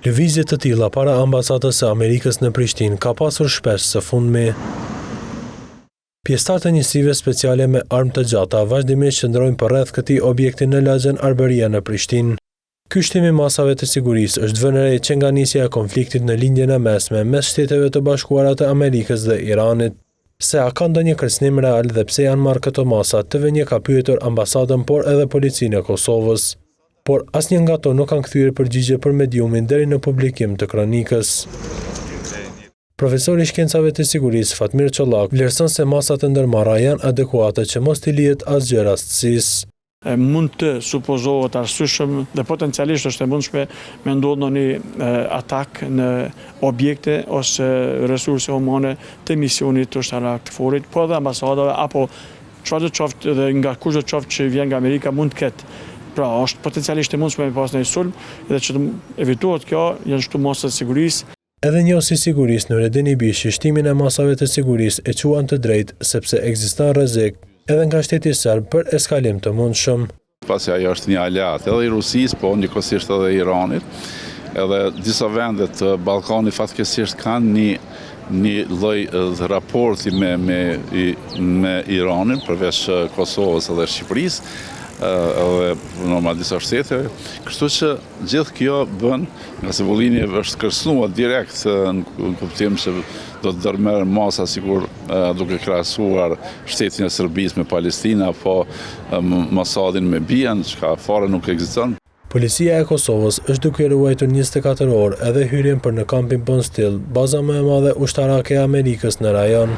Lëvizje të tilla para ambasadës së Amerikës në Prishtinë ka pasur shpesh së fundmi. Pjesëtarët e njësive speciale me armë të gjata vazhdimisht qëndrojnë përreth këtij objekti në lagjën Arberia në Prishtinë. Ky shtim i masave të sigurisë është vënë re që nga nisja e konfliktit në lindjen e mesme mes Shteteve të Bashkuara të Amerikës dhe Iranit. Se a ka ndonjë kërcënim real dhe pse janë marrë këto masa, TV1 ka pyetur ambasadën por edhe policinë e Kosovës. Por asnjë nga ato nuk kanë kthyer përgjigje për mediumin deri në publikim të kronikës. Profesori i shkencave të sigurisë Fatmir Çollak vlerëson se masat e ndërmarra janë adekuate që mos t'i lihet asgjë rastësisë. Mund të supozohet arsyeshëm dhe potencialisht është e mundshme me ndodhë një atak në objekte ose resurse humane të misionit të ushtarak të forit, po edhe ambasadave apo çfarë do të qoftë dhe nga kush do të qoftë që vjen nga Amerika mund të ketë. Pra, është potencialisht e mundshme me pas një sulm dhe që të evitohet kjo, janë shtu masat e sigurisë. Edhe njësi sigurisë Nureddin Ibishi shtimin e masave të sigurisë e quan të drejtë sepse ekziston rrezik edhe nga shteti serb për eskalim të mundshëm. Pasi ajo është një aleat edhe i Rusisë, po njëkohësisht edhe i Iranit, edhe disa vende të Ballkanit fatkeqësisht kanë një lloj raporti me Iranin përveç Kosovës edhe Shqipërisë. Edhe normal disa shteteve, kështu që gjithë kjo bën, nga se Vullini është kërcënuar direkt në kuptim se do të ndërmerren masa sikur duke krahasuar shtetin e Serbisë me Palestinë apo Mosadin me BiA, çka fare nuk ekziston. Policia e Kosovës është duke ruajtur 24 orë edhe hyrjen për në kampin Bonstil, baza më e madhe ushtarake e Amerikës në rajon.